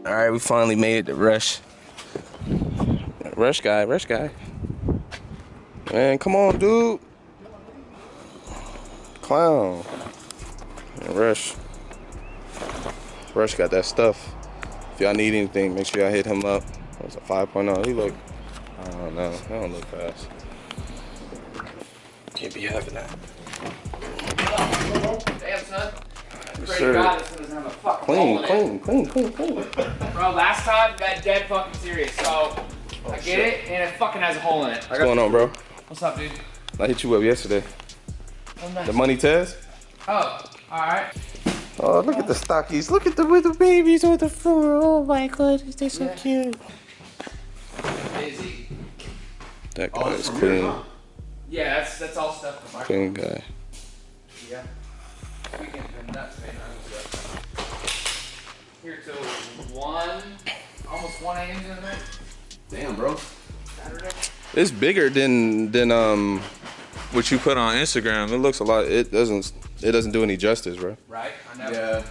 All right, we finally made it to Rush. Rush guy. Man, come on, dude. Clown. Rush got that stuff. If y'all need anything, make sure y'all hit him up. It's a 5.0. He look, I don't know. I don't look fast. Can't be having that. Damn, son. Yes, sir. God, this one doesn't have a fucking hole in it. Clean. Bro, last time, got dead fucking serious. So, I get it, and it fucking has a hole in it. What's going on, bro? What's up, dude? I hit you up yesterday. Oh, nice. The money test? Oh, alright. Oh, look at the stockies. Look at the little babies on the floor. Oh my goodness, they're so cute. Busy. That guy is clean. Yeah, that's all stuff from our Clean guy. Yeah. Weekend's been nuts, man. I was here till 1, almost 1 a.m. the other night. Damn, bro. Saturday. It's bigger than what you put on Instagram. It looks a lot. It doesn't do any justice, bro. Right? I know. Yeah.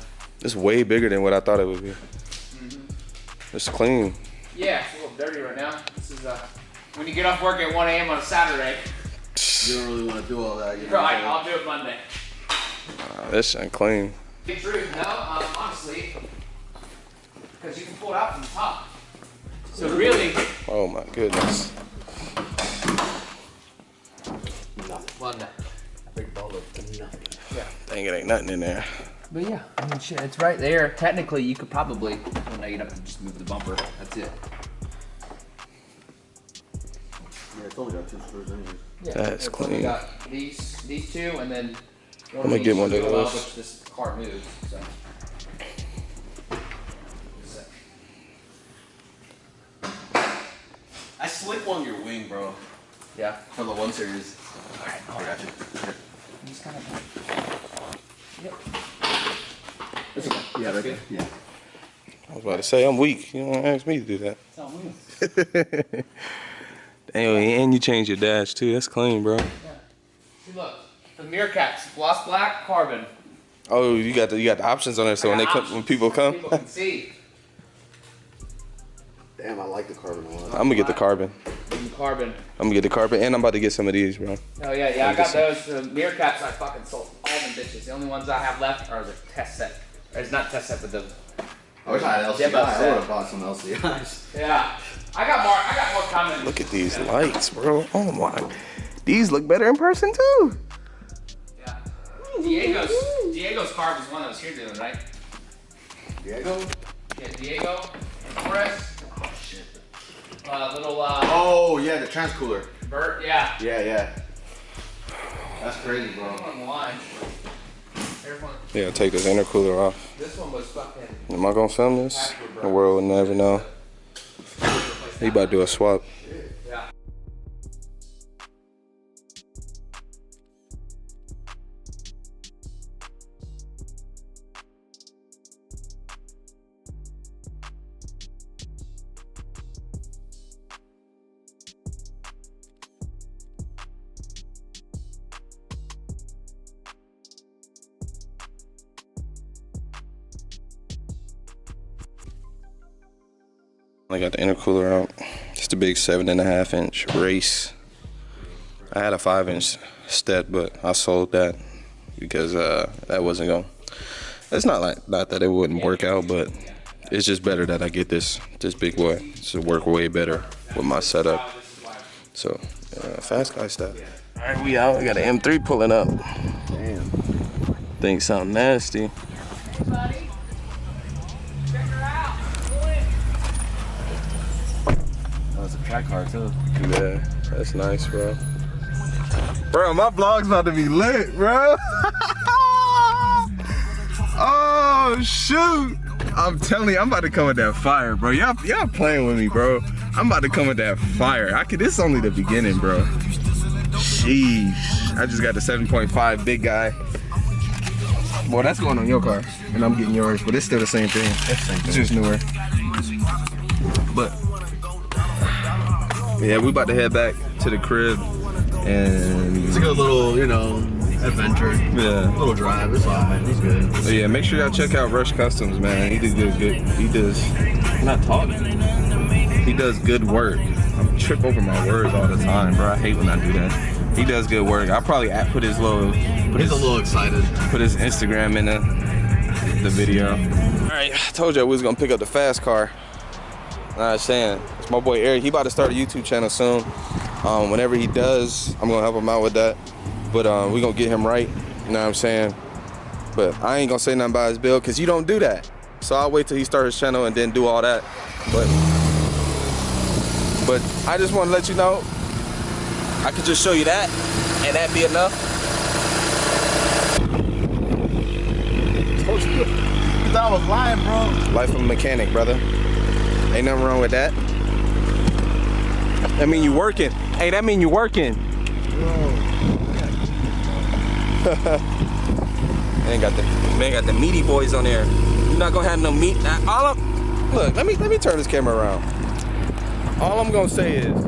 It's way bigger than what I thought it would be. It's clean. Yeah, it's a little dirty right now. This is when you get off work at 1 a.m. on a Saturday. You don't really want to do all that. You know Right, I'll do it Monday. This shit clean. Big truth, no, honestly, because you can pull it out from the top. So really, Oh my goodness. Monday. Big ball of nothing. Yeah. Dang, it ain't nothing in there. But yeah, I mean, shit, it's right there. Technically, you could probably, well, no, you'd have to just move the bumper. That's it. Yeah, it's only got 2 screws anyways. Yeah, That's it's only clean. got these 2, and then I'm gonna get one of those. Which this car moves. So. I slick one your wing, bro. Yeah. For the 1 Series. Alright, I got you. Just kind of. Yep. Yeah, That's right. good. Yeah. I was about to say, I'm weak. You don't ask me to do that. It's not weird. Anyway, and you changed your dash too. That's clean, bro. Yeah. See, look, the mirror caps, gloss black, carbon. Oh, you got the options on there, so when people come, People can see. Damn, I like the carbon one. I'm gonna get the carbon. Carbon. I'm gonna get the carbon, and I'm about to get some of these, bro. Oh yeah, I got those. The mirror caps I fucking sold all them bitches. The only ones I have left are the test set. Or it's not test set, but the. I wish I had LCI. Demo I set. would have bought some LCIs. Yeah. I got more coming. Look at these lights, bro. Oh my. These look better in person too. Yeah. Diego's car was one that was here the other night. Diego? Yeah, Diego and Forrest. Oh, shit. Little Oh, yeah, the transcooler. Bert, yeah. Yeah. That's crazy, bro. On the line. There's one. Yeah, take this intercooler off. This one was fucking. Am I gonna film this? The world will never know. He about to do a swap. Yeah. I got the intercooler out. It's the big 7.5-inch race. I had a 5-inch step, but I sold that because that wasn't going. It's not that it wouldn't work out, but it's just better that I get this big boy. It's work way better with my setup. So fast guy stuff. All right, we out. We got an M3 pulling up. Damn. Think something nasty. Hey, buddy. Check her out. That's a track car, too. Yeah, that's nice, bro. Bro, my vlog's about to be lit, bro. Oh, shoot. I'm telling you, I'm about to come with that fire, bro. Y'all playing with me, bro. I'm about to come with that fire. This is only the beginning, bro. Sheesh. I just got the 7.5 big guy. Boy, that's going on your car, and I'm getting yours, but it's still the same thing. It's just newer. But yeah, we about to head back to the crib, and It's like a little, you know, adventure. Yeah. Little drive. It's alright. It's good. But yeah, make sure y'all check out Rush Customs, man. He does good. He does. I'm not talking. He does good work. I trip over my words all the time, bro. I hate when I do that. He does good work. I'll probably put his little. He's a little excited. Put his Instagram in the video. All right, I told you we was gonna pick up the fast car. Nah, saying it's my boy Eric. He about to start a YouTube channel soon. Whenever he does, I'm gonna help him out with that. But we gonna get him right. You know what I'm saying? But I ain't gonna say nothing about his bill because you don't do that. So I'll wait till he starts his channel and then do all that. But I just want to let you know, I could just show you that, and that'd be enough. You thought I was lying, bro. Life of a mechanic, brother. Ain't nothing wrong with that. That mean you working. Hey, that mean you working. Man got the meaty boys on there. You're not gonna have no meat. Look, let me turn this camera around. All I'm gonna say is,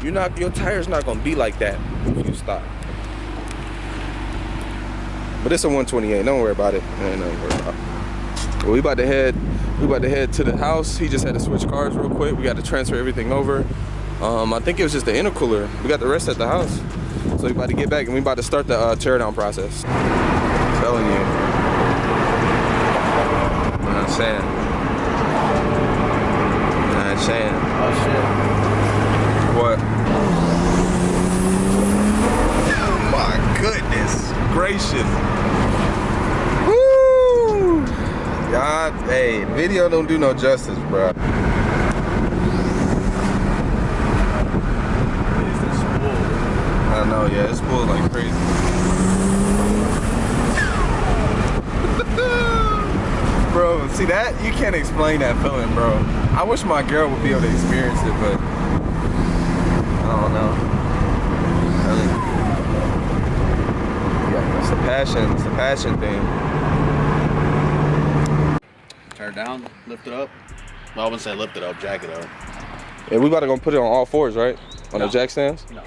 your tire's not gonna be like that if you stop. But it's a 128. Don't worry about it. Ain't nothing to worry about. Well, we about to head to the house. He just had to switch cars real quick. We got to transfer everything over. I think it was just the intercooler. We got the rest at the house. So we about to get back and we about to start the tear down process. I'm telling you. You know what I'm saying? You know what I'm saying? Oh shit. What? Oh my goodness gracious. Woo! God, hey, video don't do no justice, bro. I know, yeah, it's spoiled like crazy. Bro, see that? You can't explain that feeling, bro. I wish my girl would be able to experience it, but I don't know. Yeah, it's a passion thing. Tear it down, lift it up. Well, I wouldn't say lift it up, jack it up. Yeah, we about to go put it on all fours, right? On the jack stands? No.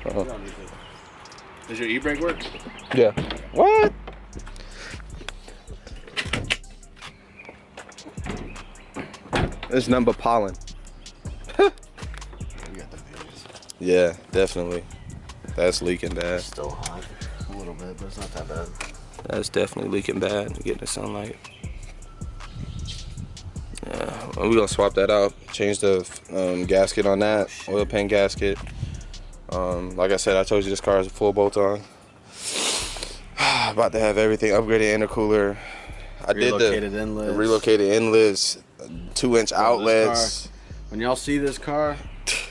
Uh-huh. You don't need to. Does your e-brake work? Yeah. What? It's nothing but pollen. We got the views. Yeah, definitely. That's leaking bad. It's still hot a little bit, but it's not that bad. That's definitely leaking bad. Getting the sunlight. Yeah, we're gonna swap that out. Change the gasket on that. Oil pan gasket. Like I said, I told you this car is a full bolt-on. About to have everything upgraded, intercooler. I did the relocated inlets, 2-inch outlets. When y'all see this car, it's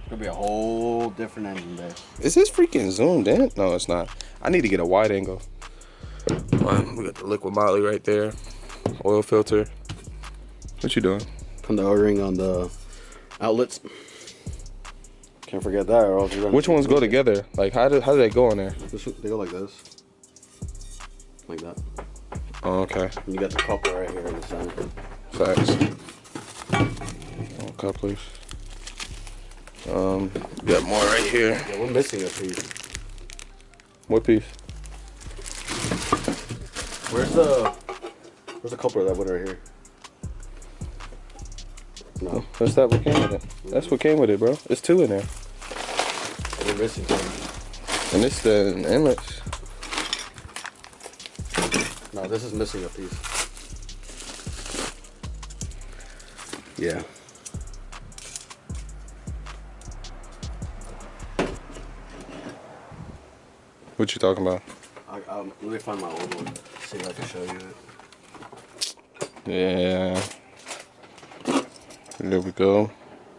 gonna be a whole different engine bay. Is this freaking zoomed in? No, it's not. I need to get a wide angle. We got the liquid moly right there. Oil filter. What you doing? Putting the O-ring on the outlets. Can't forget that, or else you're gonna. Which ones go together? Like how do they go on there? They go like this, like that. Oh, okay. And you got the coupler right here in the center. Facts. Oh, couplers. Got more right here. Yeah, we're missing a piece. What piece? Where's the coupler that went right here? No. That's that what came with it. That's what came with it, bro. There's 2 in there. We're missing something. And it's the inlets. No, this is missing a piece. Yeah. What you talking about? Let me find my old one. See if I can show you it. Yeah. There we go.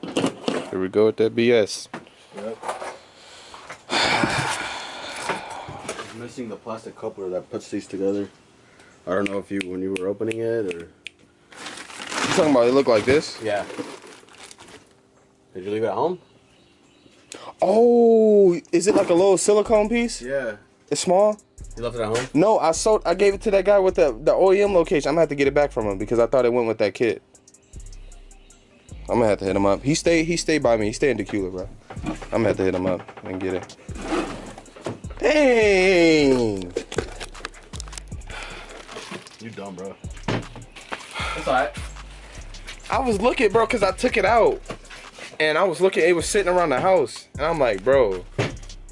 Here we go with that BS. Yep. It's missing the plastic coupler that puts these together. I don't know if when you were opening it or. You talking about it look like this? Yeah. Did you leave it at home? Oh, is it like a little silicone piece? Yeah. It's small? You left it at home? No, I gave it to that guy with the OEM location. I'm gonna have to get it back from him because I thought it went with that kit. I'm gonna have to hit him up. He stayed by me. He stayed in Decatur, bro. I'm gonna have to hit him up and get it. Dang. You dumb, bro. That's alright. I was looking, bro, because I took it out. And I was looking, it was sitting around the house. And I'm like, bro,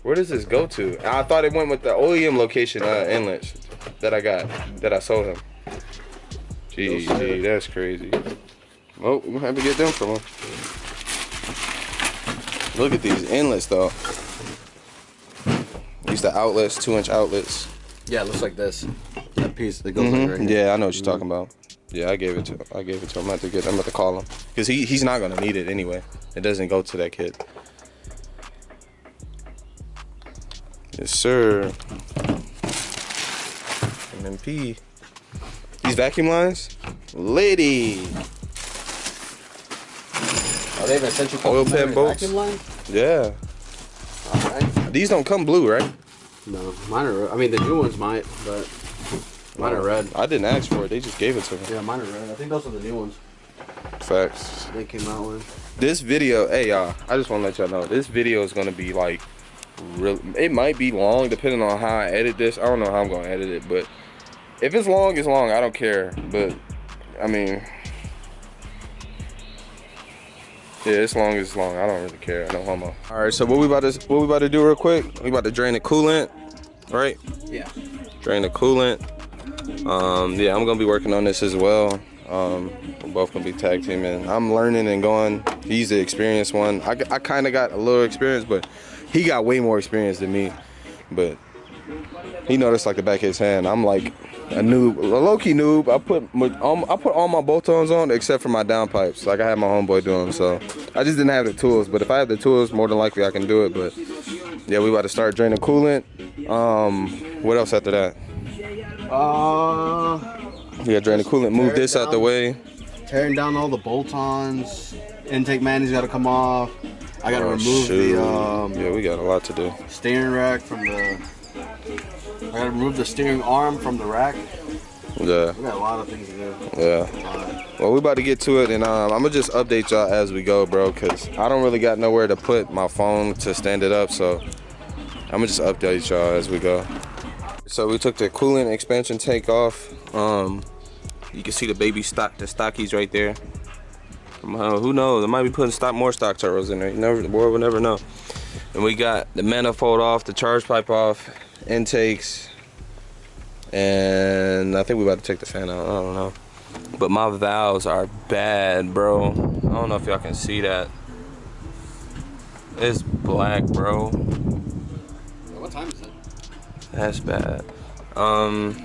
where does this go to? And I thought it went with the OEM location inlets that I sold him. Gee, that's crazy. Oh, we're gonna have to get them from him. Look at these inlets, though. These the outlets, 2-inch outlets. Yeah, it looks like this. That piece that goes like right here. Yeah, I know what you're talking about. Yeah, I gave it to him. I'm about to call him. Because he's not gonna need it anyway. It doesn't go to that kid. Yes, sir. MMP. These vacuum lines? Lady. Oh, they even sent you Oil pan bolts. vacuum line? Yeah. Alright. These don't come blue, right? No, mine are. I mean, the new ones might, but mine are red. I didn't ask for it. They just gave it to me. Yeah, mine are red. I think those are the new ones Facts. they came out with. This video, hey y'all, I just want to let y'all know, this video is going to be like, real. It might be long depending on how I edit this. I don't know how I'm going to edit it, but if it's long, it's long. I don't care. But, I mean, yeah, it's long as it's long. I don't really care. No homo. All right, so what we about to do real quick? We about to drain the coolant, right? Yeah. Drain the coolant. Yeah, I'm gonna be working on this as well. We're both gonna be tag teaming. I'm learning and going. He's the experienced one. I kind of got a little experience, but he got way more experience than me. But he noticed like the back of his hand. I'm like a noob, a low-key noob. I put all my bolt-ons on except for my downpipes. Like I had my homeboy do them, so I just didn't have the tools. But if I have the tools, more than likely I can do it. But yeah, we about to start draining coolant. What else after that? We gotta drain the coolant. Move this out the way. Tearing down all the bolt-ons. Intake man's got to come off. I got to remove yeah, we got a lot to do. Steering rack from the. I gotta remove the steering arm from the rack. Yeah. We got a lot of things to do. Yeah. Well, we about to get to it, and I'm gonna just update y'all as we go, bro, cause I don't really got nowhere to put my phone to stand it up, so I'm gonna just update y'all as we go. So we took the coolant expansion tank off. You can see the baby stock, the stockies right there. Who knows? I might be putting more stock turbos in there. The boy will never know. And we got the manifold off, the charge pipe off, intakes, and I think we about to take the fan out. I don't know. But my valves are bad, bro. I don't know if y'all can see that. It's black, bro. What time is it? That's bad. I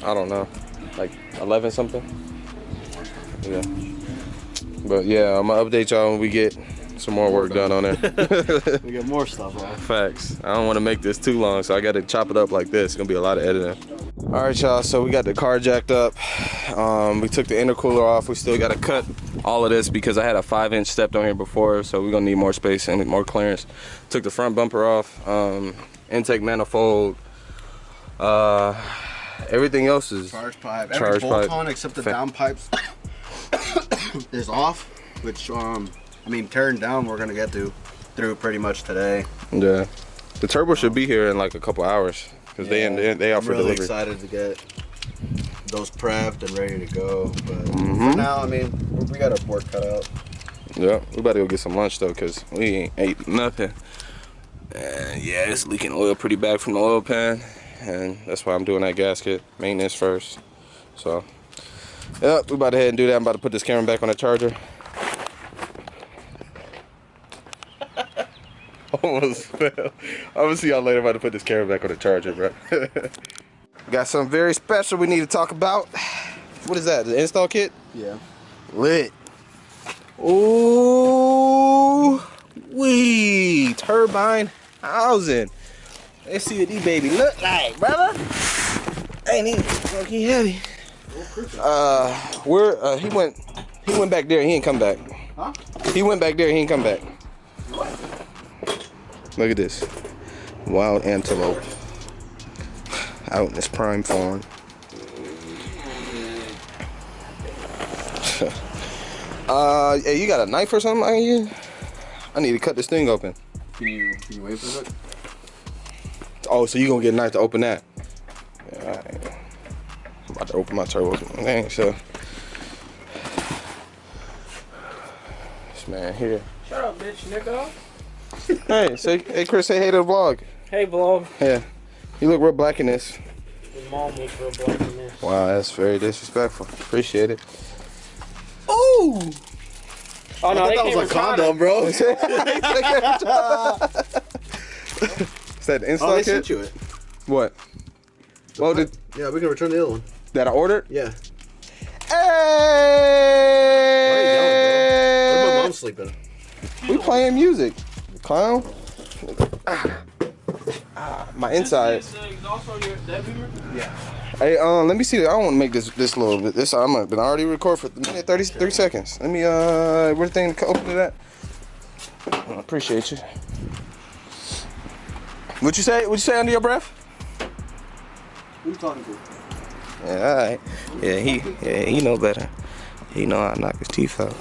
don't know. Like 11 something? Yeah. But yeah, I'm gonna update y'all when we get some more work done on it. We got more stuff on. Facts. I don't want to make this too long, so I got to chop it up like this. It's gonna be a lot of editing. All right, y'all. So we got the car jacked up. We took the intercooler off. We still got to cut all of this because I had a 5-inch stepped on here before, so we're gonna need more space and more clearance. Took the front bumper off. Intake manifold. Everything else is Charge pipe. Every bolt-on except the down pipes is off, which I mean, tearing down we're gonna get through pretty much today. Yeah, the turbo should be here in like a couple hours because they out for delivery. I'm really excited to get those prepped and ready to go. But for now, I mean, we got our work cut out. Yeah, we about to go get some lunch though because we ain't ate nothing. And yeah, it's leaking oil pretty bad from the oil pan, and that's why I'm doing that gasket maintenance first. So yeah, we about to head and do that. I'm about to put this camera back on the charger. Almost fell. I'm gonna see y'all later. I'm about to put this camera back on the charger, bro. Got something very special we need to talk about. What is that? The install kit? Yeah. Lit. Ooh, wee. Turbine housing. Let's see what these baby look like, brother. Ain't he fucking heavy? He went back there. He ain't come back. Huh? He went back there. He ain't come back. Look at this. Wild antelope. Out in this prime farm. Hey, you got a knife or something on you? I need to cut this thing open. Can you wait for a bit? Oh, so you gonna get a knife to open that? Yeah, all right. I'm about to open my turbos. Dang, so. This man here. Shut up, bitch, nigga. Hey, hey, Chris, say hey to the vlog. Hey, vlog. Yeah. You look real black in this. His mom was real black in this. Wow, that's very disrespectful. Appreciate it. Ooh! Oh, no, I thought that was a condom, bro. Is that the install Oh, they kit? sent you it. What? Well, Yeah, we can return the other one. that I ordered? Yeah. Hey! Where are you going, bro? Where's my mom sleeping? We playing music, clown. My inside. Yeah. Hey, let me see. I want to make this little bit. This I'm been already record for a minute 33 seconds. Let me where the thing open to that? I appreciate you. What you say? What you say under your breath? Who you talking to? Yeah, all right. Yeah, he know better. He know how to knock his teeth out.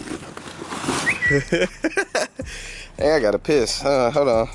Hey, I gotta piss. Hold on.